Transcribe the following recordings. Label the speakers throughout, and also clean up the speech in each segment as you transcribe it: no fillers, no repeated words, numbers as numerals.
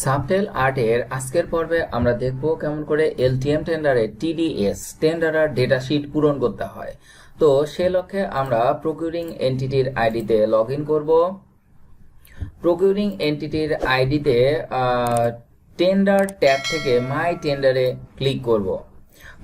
Speaker 1: Subtle আর্টের আজকের পর্বে আমরা দেখব কেমন করে এলটিএম টেন্ডারে টিডিএস টেন্ডারার ডেটা শিট পূরণ করতে হয়। তো সে লক্ষ্যে আমরা প্রকিউরিং এন্টিটির আইডিতে লগ ইন করবো। প্রকিউরিং এন্টিটির আইডিতে টেন্ডার ট্যাব থেকে মাই টেন্ডারে ক্লিক করব।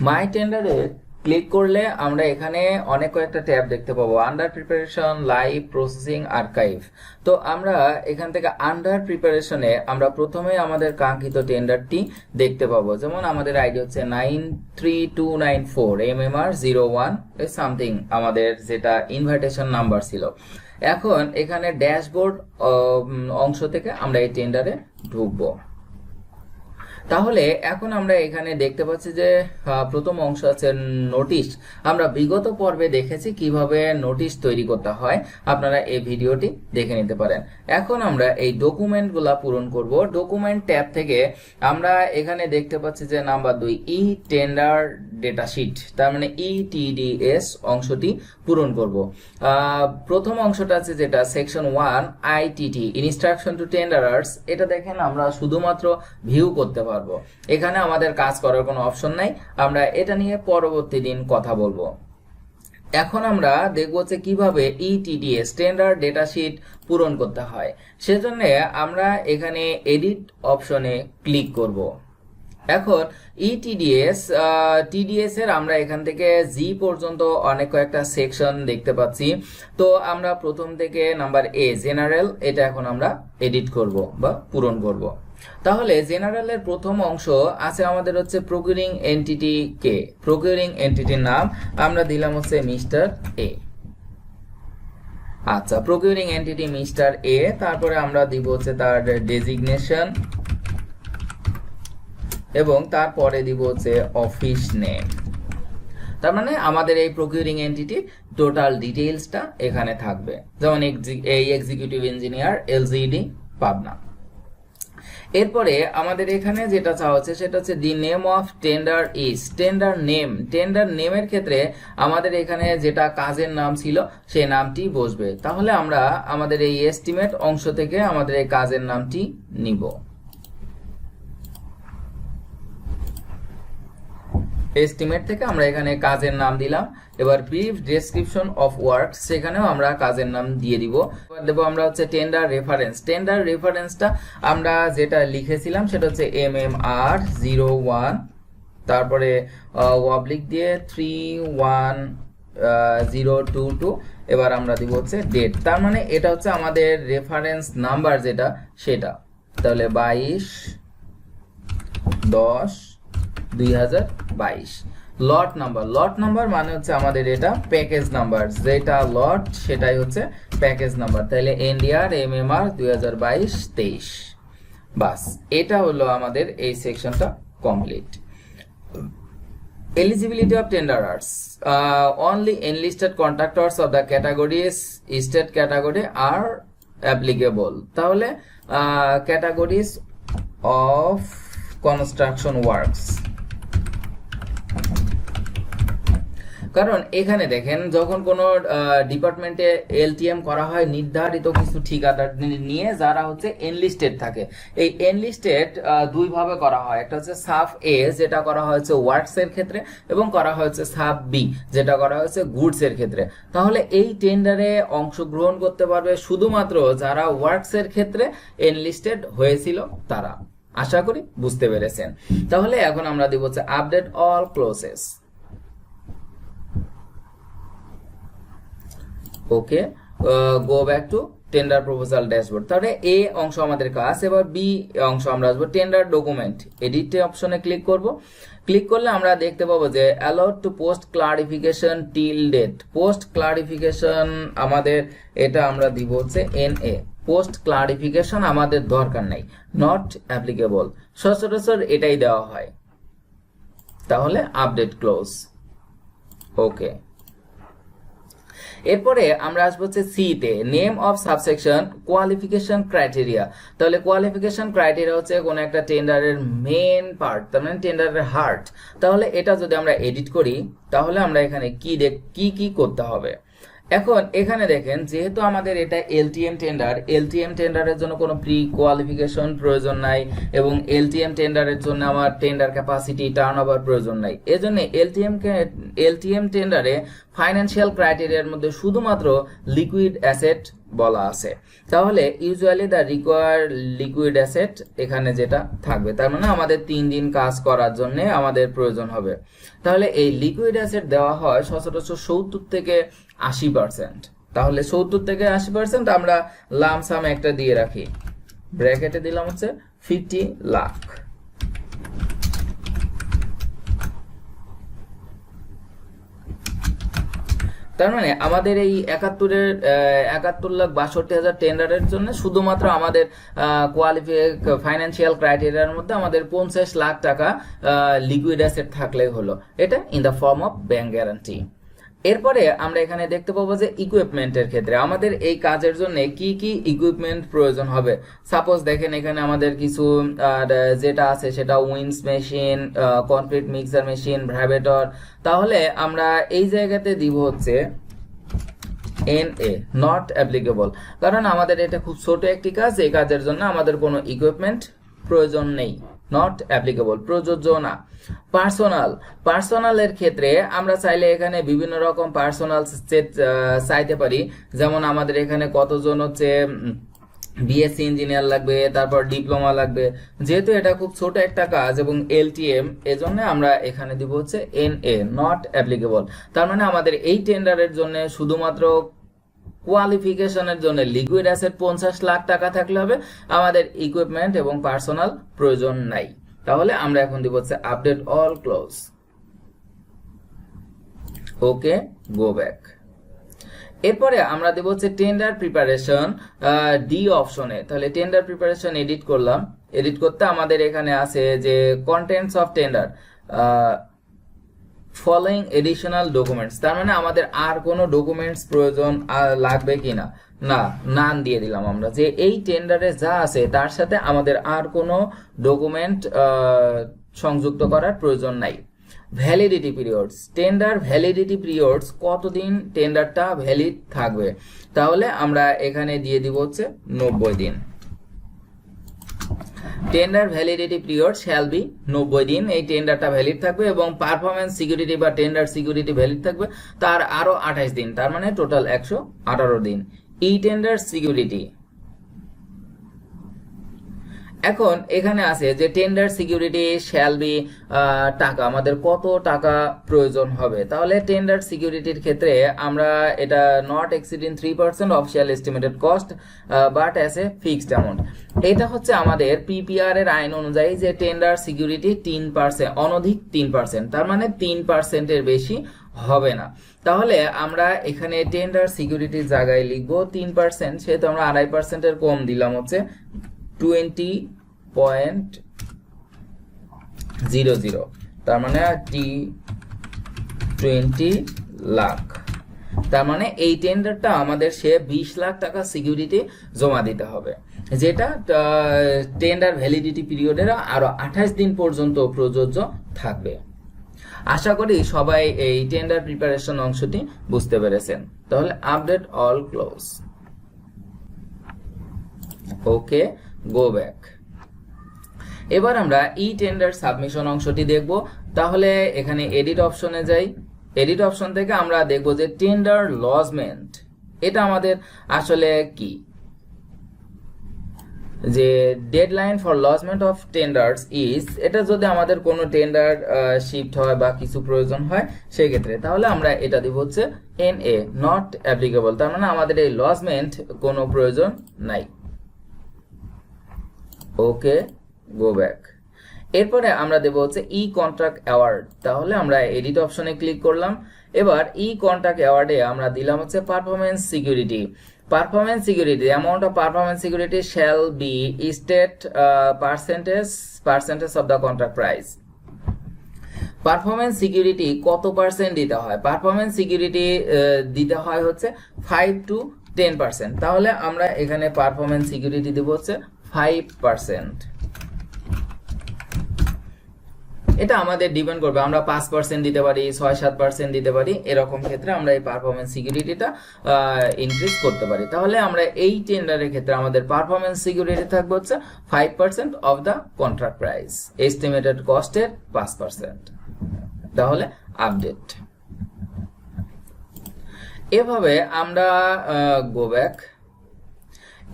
Speaker 1: মাই টেন্ডারে ক্লিক করলে আমরা এখানে অনেক কয়েকটা ট্যাব দেখতে পাবো, under preparation, live, processing, archive. তো আমরা এখান থেকে আন্ডার প্রিপারেশনে আমরা প্রথমে আমাদের কাঙ্ক্ষিত টেন্ডারটি দেখতে পাবো। যেমন আমাদের আইডি হচ্ছে 93294 MMR01 সামথিং, আমাদের যেটা ইনভাইটেশন নাম্বার ছিল। এখন এখানে ড্যাশবোর্ড অংশ থেকে আমরা এই টেন্ডারে ঢুকবো। তাহলে এখন আমরা এখানে দেখতে পাচ্ছি যে প্রথম অংশ আছে নোটিশ। আমরা বিগত পর্বে দেখেছি কিভাবে নোটিশ তৈরি করতে হয়, আপনারা এই ভিডিওটি দেখে নিতে পারেন। এখন আমরা এই ডকুমেন্টগুলা পূরণ করব। ডকুমেন্ট ট্যাব থেকে আমরা এখানে দেখতে পাচ্ছি যে নাম্বার 2 ই টেন্ডার ডেটা শিট, তার মানে ইটিডিএস অংশটি পূরণ করব। প্রথম অংশটা আছে যেটা সেকশন 1 আইটিটি ইনস্ট্রাকশন টু টেন্ডারার্স। এটা দেখেন আমরা শুধুমাত্র ভিউ করতে পারবো, এখানে আমাদের কাজ করার কোনো অপশন নাই। আমরা এটা নিয়ে পরবর্তী দিন কথা বলবো। এখন আমরা দেখবো যে কিভাবে ইটিডিএস টেন্ডার ডেটা শিট পূরণ করতে হয়। সেজন্য আমরা এখানে এডিট অপশনে ক্লিক করব। এখন টিডিএস এর আমরা এখান থেকে জি পর্যন্ত অনেক কয়েকটা সেকশন দেখতে পাচ্ছি। তো আমরা প্রথম থেকে নাম্বার এ জেনারেল, এটা এখন আমরা এডিট করব বা পূরণ করব। তাহলে জেনারেলের প্রথম অংশ আছে আমাদের হচ্ছে প্রকিউরিং এন্টিটি কে। প্রকিউরিং এন্টিটির নাম আমরা দিলাম হচ্ছে মিস্টার এ। আচ্ছা, প্রকিউরিং এন্টিটি মিস্টার এ, তারপরে আমরা দিব হচ্ছে তার ডেজিগনেশন এবং তারপরে দিব হচ্ছে অফিস নেম। তার মানে আমাদের এই প্রকিউরিং এন্টিটি টোটাল ডিটেইলসটা এখানে থাকবে। যেমন এই এক্সিকিউটিভ ইঞ্জিনিয়ার এলজিডি পাবনা। এরপরে আমাদের এখানে যেটা চাওয়া হচ্ছে সেটা হচ্ছে the name of tender is. Tender name, tender নেমের ক্ষেত্রে আমাদের এখানে যেটা কাজের নাম ছিল সেই নামটি বসবে। তাহলে আমরা আমাদের এই এস্টিমেট অংশ থেকে আমাদের এই কাজের নামটি নিব। এস্টিমেট থেকে আমরা এখানে কাজের নাম দিলাম। এবার ব্রিফ ডেসক্রিপশন অফ ওয়ার্ক, সেখানেও আমরা কাজের নাম দিয়ে দিব। এবার দেবো আমরা হচ্ছে টেন্ডার রেফারেন্স। টেন্ডার রেফারেন্সটা আমরা যেটা লিখেছিলাম সেটা হচ্ছে MMR01, তারপরে অবলিক দিয়ে 31022। এবার আমরা দিব হচ্ছে ডেট, তার মানে এটা হচ্ছে আমাদের রেফারেন্স নাম্বার যেটা সেটা। তাহলে 22/10/2022। লট নাম্বার, লট নাম্বার মানে হচ্ছে আমাদের এটা প্যাকেজ নাম্বার, যেটা লট সেটাই হচ্ছে প্যাকেজ নাম্বার। তাহলে এনডিআর MMR 2022-23। বাস, এটা হলো আমাদের এই সেকশনটা complete. Eligibility of tenderers. Only enlisted contractors of the categories state category are applicable. তাহলে categories of construction works, কারণ এখানে দেখেন যখন কোনো ডিপার্টমেন্টে এলটিএম করা হয় নির্ধারিত কিছু ঠিকাদার নিয়ে যারা হচ্ছে এনলিস্টেড থাকে। এই এনলিস্টেড দুই ভাবে করা হয়, একটা হচ্ছে সাব এ যেটা করা হয়েছে ওয়ার্কস এর ক্ষেত্রে এবং করা হয়েছে সাব বি যেটা করা হয়েছে গুডস এর ক্ষেত্রে। তাহলে এই টেন্ডারে অংশগ্রহণ করতে পারবে শুধুমাত্র যারা ওয়ার্কস এর ক্ষেত্রে এনলিস্টেড হয়েছিল তারা। আশা করি বুঝতে পেরেছেন। তাহলে এখন আমরা দিব হচ্ছে update all clauses. Okay, go back to tender proposal dashboard. তাহলে এ অংশ আমাদের কাজ। এবার বি অংশ আমরা আসবো টেন্ডার ডকুমেন্ট। এডিট অপশনে ক্লিক করব। ক্লিক করলে আমরা দেখতে পাবো যে allowed to post clarification till date. Post clarification আমাদের এটা আমরা দিব হচ্ছে NA। পোস্ট ক্লারিফিকেশন আমাদের দরকার নাই, নট অ্যাপ্লিকেবল। সচরাচর এটাই দেওয়া হয়। তাহলে আপডেট ক্লোজ। ওকে, এরপরে আমরা আসবো হচ্ছে সি তে, name of subsection qualification criteria. তাহলে কোয়ালিফিকেশন ক্রাইটেরিয়া হচ্ছে কোন একটা টেন্ডারের মেন পার্ট, তার মানে টেন্ডারের হার্ট। তাহলে এটা যদি আমরা এডিট করি তাহলে আমরা এখানে কি করতে হবে। এখন এখানে দেখেন যেহেতু আমাদের এটা এলটিএম টেন্ডারের জন্য কোনো প্রি কোয়ালিফিকেশন প্রয়োজন নাই এবং এলটিএম টেন্ডারের জন্য আমার টেন্ডার ক্যাপাসিটি টার্নওভার প্রয়োজন নাই। এজন্য এলটিএম টেন্ডারে ফাইন্যান্সিয়াল ক্রাইটেরিয়ার মধ্যে শুধুমাত্র লিকুইড অ্যাসেট বলা আছে। তাহলে usually the require liquid asset এখানে যেটা থাকবে, তার মানে আমাদের 3 দিন কাজ করার জন্য আমাদের প্রয়োজন হবে। তাহলে এই লিকুইড অ্যাসেট দেওয়া হয় সচরাচর 70 থেকে 80%। তাহলে 70 থেকে 80% আমরা লামসাম একটা দিয়ে রাখি, ব্র্যাকেটে দিলাম হচ্ছে 50 লাখ। তার মানে আমাদের এই 71,62,000 টেন্ডারের জন্য শুধুমাত্র আমাদের ফাইন্যান্সিয়াল ক্রাইটেরিয়ার মধ্যে আমাদের 50 লাখ টাকা লিকুইড অ্যাসেট থাকলেই হলো, এটা in the form of bank guarantee. এরপরে আমরা এখানে দেখতে পাবো যে ইকুইপমেন্টের ক্ষেত্রে আমাদের এই কাজের জন্য কি কি ইকুইপমেন্ট প্রয়োজন হবে। সাপোজ দেখেন এখানে আমাদের কিছু যেটা আছে সেটা winch machine, concrete mixer machine, vibrator. তাহলে আমরা এই জায়গাতে দিব হচ্ছে NA, নট অ্যাপ্লিকেবল, কারণ আমাদের এটা খুব ছোট একটি কাজ, এই কাজের জন্য আমাদের কোনো ইকুইপমেন্ট প্রয়োজন নেই, নট অ্যাপ্লিকেবল, প্রযোজ্য না। পার্সোনালের ক্ষেত্রে আমরা চাইলে এখানে বিভিন্ন রকম পার্সোনাল চাইতে পারি, যেমন আমাদের এখানে কতজন হচ্ছে বিএসসি ইঞ্জিনিয়ার লাগবে, তারপর ডিপ্লোমা লাগবে। যেহেতু এটা খুব ছোট একটা কাজ এবং এলটিএম, এজন্য আমরা এখানে দিব হচ্ছে NA, নট অ্যাপ্লিকেবল। তার মানে আমাদের এই টেন্ডারের জন্য শুধুমাত্র কোয়ালিফিকেশনের জন্য লিকুইড অ্যাসেট 50 লাখ টাকা থাকলে হবে, আমাদের ইকুইপমেন্ট এবং পার্সোনাল প্রয়োজন নাই। তাহলে আমরা এখন দিব হচ্ছে আপডেট অল ক্লোজ। ওকে, গো ব্যাক। এরপরে আমরা দেব হচ্ছে টেন্ডার প্রিপারেশন ডি অপশনে। তাহলে টেন্ডার প্রিপারেশন এডিট করলাম, এডিট করতে আমাদের এখানে আছে যে contents of tender following additional documents. তার মানে আমাদের আর কোনো ডকুমেন্টস প্রয়োজন লাগবে কিনা, না, নান দিয়ে দিলাম আমরা, যে এই টেন্ডারে যা আছে তার সাথে আমাদের আর কোনো ডকুমেন্ট সংযুক্ত করার প্রয়োজন নাই। Validity periods, tender validity periods, কতদিন টেন্ডারটা ভ্যালিড থাকবে। তাহলে আমরা এখানে দিয়ে দিব হচ্ছে 90 দিন। Tender validity period shall be 90 দিন, এই টেন্ডারটা ভ্যালিড থাকবে এবং পারফরম্যান্স সিকিউরিটি বা টেন্ডার সিকিউরিটি ভ্যালিড থাকবে তার আরো 28 দিন, তার মানে টোটাল 118 দিন। ই টেন্ডার সিকিউরিটি, এখন এখানে আছে যে টেন্ডার সিকিউরিটি শ্যাল বি টাকা, আমাদের কত টাকা প্রয়োজন হবে। তাহলে টেন্ডার সিকিউরিটির ক্ষেত্রে আমরা এটা not exceeding 3% official estimated cost but as a fixed amount. এটা হচ্ছে আমাদের পিপিআর এর আইন অনুযায়ী যে টেন্ডার সিকিউরিটি 3%, অনধিক 3%, তার মানে 3% এর বেশি হবে না। তাহলে আমরা এখানে টেন্ডার সিকিউরিটির জায়গায় লিখবো 3%, সেহেতু আমরা 2.5% এর কম দিলাম হচ্ছে 20.00, তার মানে 20 লাখ। তার মানে এই টেন্ডারটা আমাদের সে 20 লাখ টাকা সিকিউরিটি জমা দিতে হবে, যেটা টেন্ডার ভ্যালিডিটি পিরিয়ডের আরো 28 দিন পর্যন্ত প্রযোজ্য থাকবে। আশা করি সবাই এই টেন্ডার প্রিপারেশন অংশটি বুঝতে পেরেছেন। তাহলে আপডেট অল ক্লোজ। ওকে, গো ব্যাক। এবার আমরা ই টেন্ডার সাবমিশন অংশটি দেখব। তাহলে এখানে এডিট অপশনে যাই, এডিট অপশন থেকে আমরা দেখব যে টেন্ডার লজমেন্ট, এটা আমাদের আসলে কি, যে deadline for lodgement of tenders is, এটা যদি আমাদের কোনো টেন্ডার শিফট হয় বা কিছু প্রয়োজন হয় সেই ক্ষেত্রে, তাহলে আমরা এটা দিব হচ্ছে NA, নট অ্যাপ্লিকেবল, তার মানে আমাদের এই লজমেন্ট কোনো প্রয়োজন নাই। ওকে, গো ব্যাক। এরপরে আমরা দেব হচ্ছে ই কন্ট্রাক্ট অ্যাওয়ার্ড। তাহলে আমরা এডিট অপশনে ক্লিক করলাম। এবার ই কন্ট্রাক্ট অ্যাওয়ার্ডে আমরা দিলাম হচ্ছে performance security. Performance security, amount of performance security shall be state percentage of the contract price. Performance security কত পার্সেন্ট দিতে হয়? পারফরম্যান্স সিকিউরিটি দিতে হয় হচ্ছে 5 to 10%। তাহলে আমরা এখানে পারফরম্যান্স সিকিউরিটি দেব হচ্ছে 5%। এটা আমাদের ডিপেন্ড করবে, আমরা 5% দিতে পারি, 6-7% দিতে পারি, এরকম ক্ষেত্রে আমরা এই পারফরমেন্স সিকিউরিটিটা ইনক্রিজ করতে পারি। তাহলে আমরা এই টেন্ডারের ক্ষেত্রে আমাদের পারফরমেন্স সিকিউরিটি থাকবে হচ্ছে 5% of the contract price, estimated কস্টের 5%। তাহলে আপডেট। এভাবে আমরা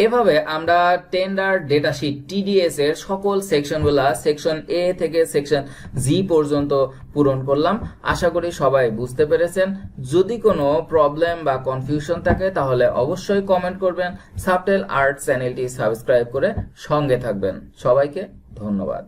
Speaker 1: এভাবে আমরা টেন্ডার ডেটা শিট টিডিএস এর সকল সেকশনগুলা সেকশন এ থেকে সেকশন জি পর্যন্ত পূরণ করলাম। আশা করি সবাই বুঝতে পেরেছেন। যদি কোনো প্রবলেম বা কনফিউশন থাকে তাহলে অবশ্যই কমেন্ট করবেন। সাবটেল আর্ট চ্যানেলটি সাবস্ক্রাইব করে সঙ্গে থাকবেন। সবাইকে ধন্যবাদ।